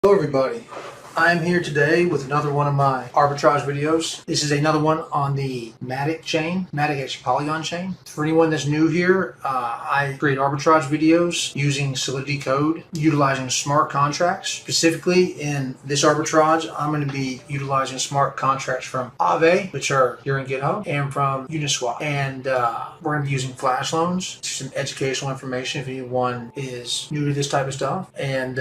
Hello everybody, I'm here today with another one of my arbitrage videos. This is another one on the MATIC chain, MATIC Polygon chain. For anyone that's new here, I create arbitrage videos using Solidity code, utilizing smart contracts. Specifically in this arbitrage, I'm going to be utilizing smart contracts from Aave, which are here in GitHub, and from Uniswap. And we're going to be using Flash Loans, some educational information if anyone is new to this type of stuff. And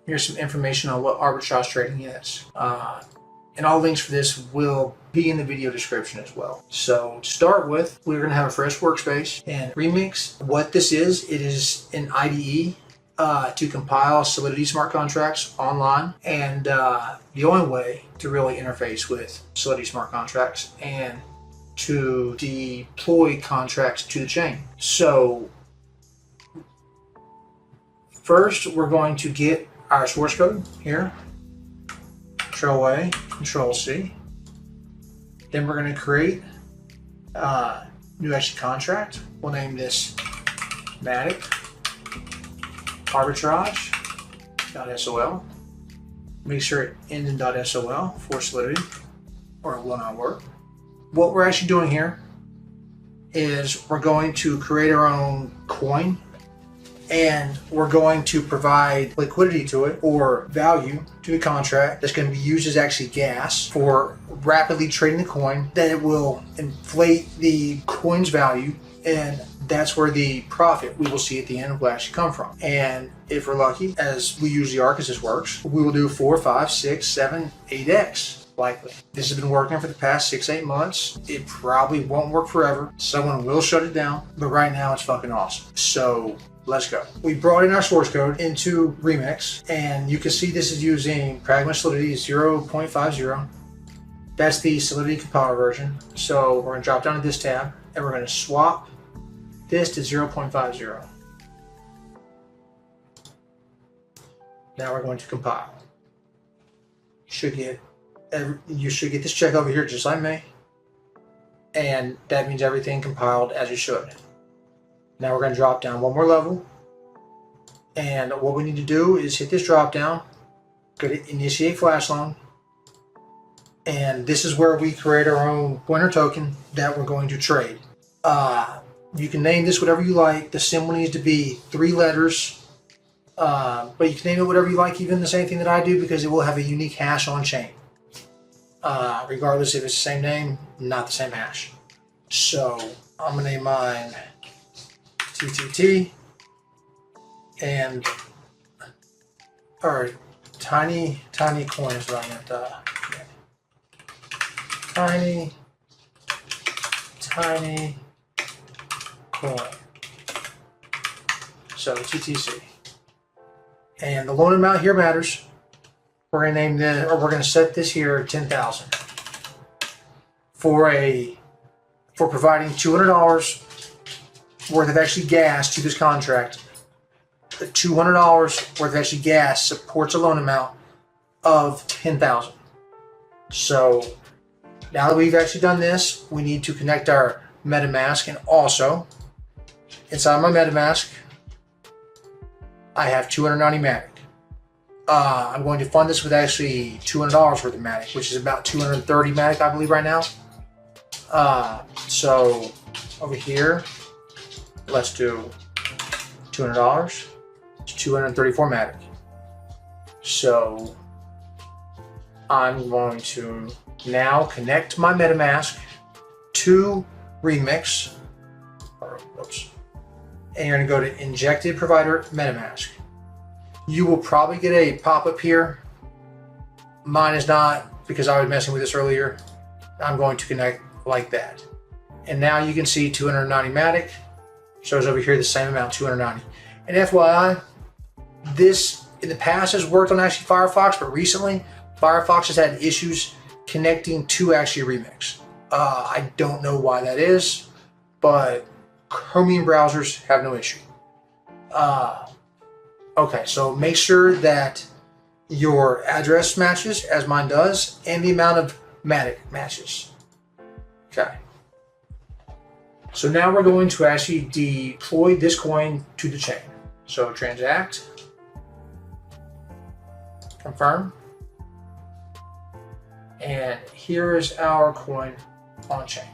here's some information on what arbitrage trading is. And all links for this will be in the video description as well. So to start with, we're going to have a fresh workspace and Remix. What this is, it is an IDE to compile Solidity smart contracts online. And the only way to really interface with Solidity smart contracts and to deploy contracts to the chain. So first, we're going to get our source code here, Control A, Control C. Then we're going to create a new extra contract. We'll name this MATIC Arbitrage.sol. Make sure it ends in .sol for Solidity, or it will not work. What we're actually doing here is we're going to create our own coin, and we're going to provide liquidity to it, or value to the contract that's going to be used as actually gas for rapidly trading the coin. Then it will inflate the coin's value, and that's where the profit we will see at the end will actually come from. And if we're lucky, as we usually are because this works, we will do 4, 5, 6, 7, 8x. Likely. This has been working for the past 6-8 months. It probably won't work forever. Someone will shut it down, but right now it's fucking awesome. So let's go. We brought in our source code into Remix, and you can see this is using Pragma Solidity 0.50. That's the Solidity Compiler version. So we're going to drop down to this tab, and we're going to swap this to 0.50. Now we're going to compile. You should get this check over here just like me, and that means everything compiled as it should. Now we're going to drop down one more level, and what we need to do is hit this drop down, go to Initiate Flash Loan, and this is where we create our own pointer token that we're going to trade. You can name this whatever you like. The symbol needs to be 3 letters, but you can name it whatever you like, even the same thing that I do, because it will have a unique hash on chain. Regardless if it's the same name, not the same hash. So I'm going to name mine TTT, and or tiny coin is what I meant. Tiny coin. So TTC, and the loan amount here matters. We're going to name this, or we're going to set this here 10,000 for providing $200 worth of actually gas to this contract. The $200 worth of actually gas supports a loan amount of 10,000. So now that we've actually done this, we need to connect our MetaMask, and also inside my MetaMask, I have 290 MATIC. I'm going to fund this with actually $200 worth of MATIC, which is about 230 MATIC, I believe, right now. So over here, let's do $200 to 234 MATIC. So I'm going to now connect my MetaMask to Remix. And you're going to go to Injected Provider MetaMask. You will probably get a pop-up here. Mine is not, because I was messing with this earlier. I'm going to connect like that. And now you can see 290 MATIC. Shows over here the same amount, 290. And FYI, this in the past has worked on actually Firefox, but recently Firefox has had issues connecting to actually Remix. I don't know why that is, but Chromium browsers have no issue. Okay, so make sure that your address matches, as mine does, and the amount of MATIC matches. Okay. So now we're going to actually deploy this coin to the chain. So transact, Confirm. And here is our coin on chain.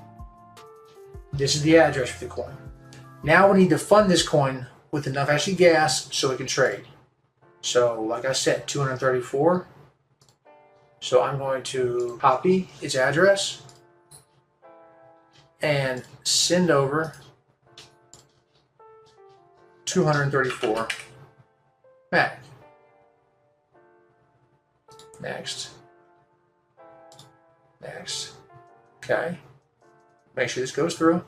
This is the address for the coin. Now we need to fund this coin with enough actually gas so it can trade. So like I said, 234. So I'm going to copy its address and send over 234 MATIC. Next. Next. Okay. Make sure this goes through.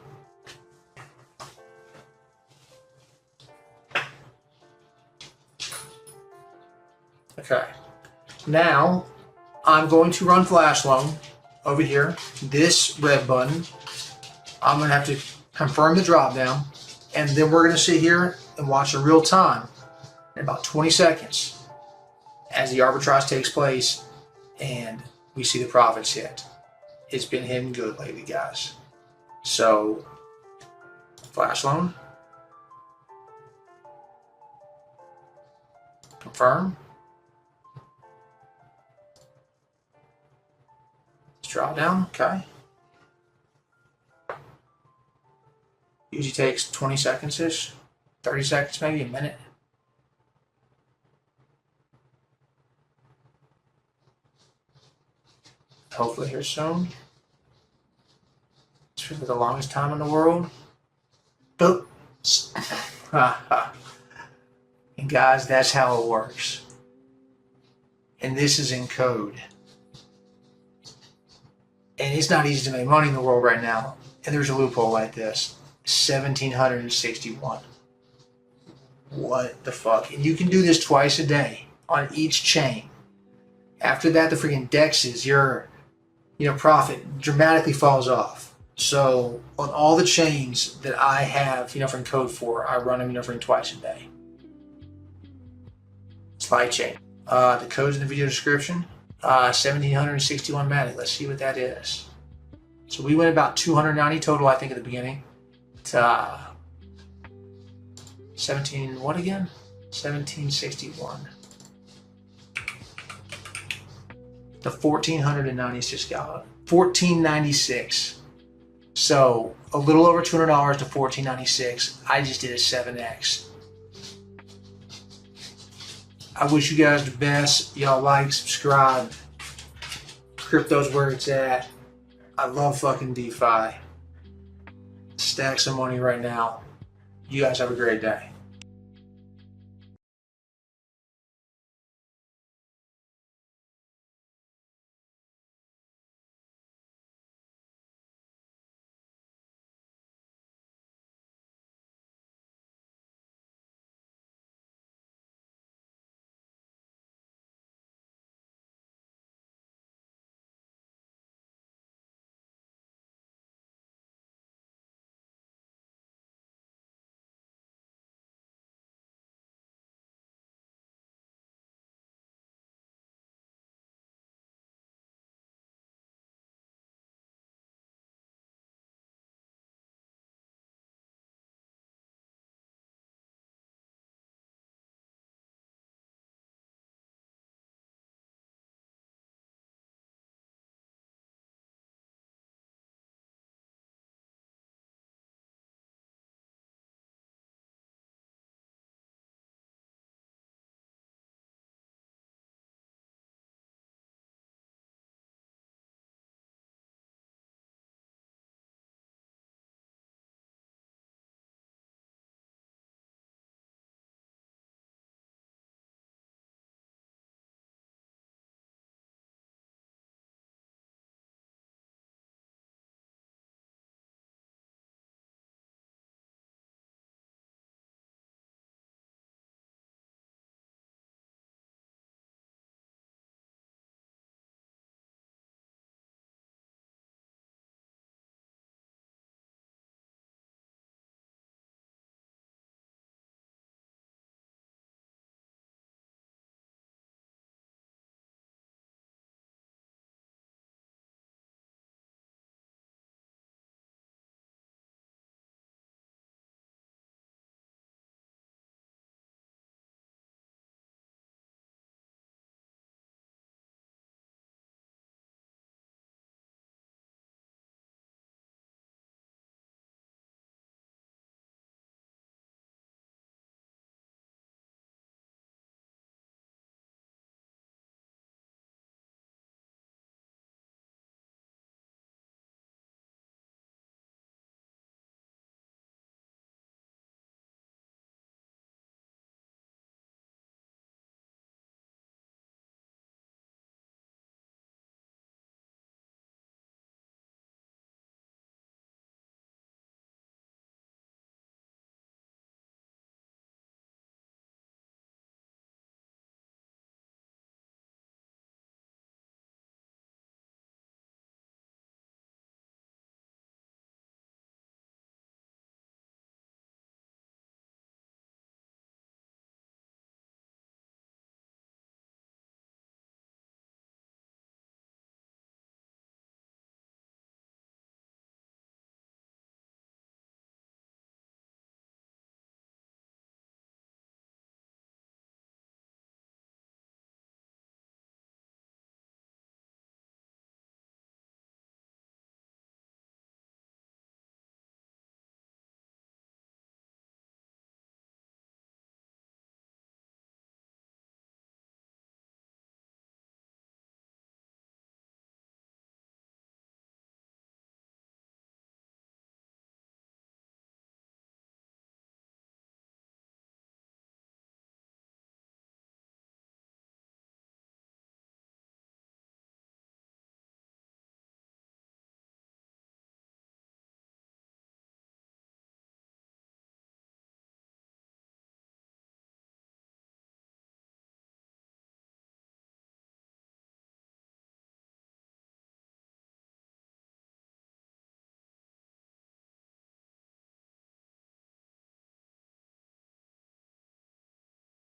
Okay. Now I'm going to run Flash Loan over here. This red button. I'm going to have to confirm the drop down, and then we're going to sit here and watch in real time in about 20 seconds as the arbitrage takes place and we see the profits hit. It's been hitting good lately, guys. So, Flash Loan. Confirm. Let's drop down, okay. Usually takes 20 seconds-ish, 30 seconds, maybe a minute. Hopefully here soon. It's for the longest time in the world. Boop. And guys, that's how it works. And this is in code. And it's not easy to make money in the world right now. And there's a loophole like this. 1,761. What the fuck? And you can do this twice a day on each chain. After that, the freaking dexes, your profit dramatically falls off. So on all the chains that I have, from code for, I run them, for twice a day. Slide chain. The code's in the video description. 1,761 MATIC. Let's see what that is. So we went about 290 total, I think, at the beginning. To 17, what again? 1,761. The 1,496 gallon. 1,496. So a little over $200 to 1,496. I just did a 7x. I wish you guys the best. Y'all like, subscribe. Crypto's where it's at. I love fucking DeFi. Stack some money right now. You guys have a great day.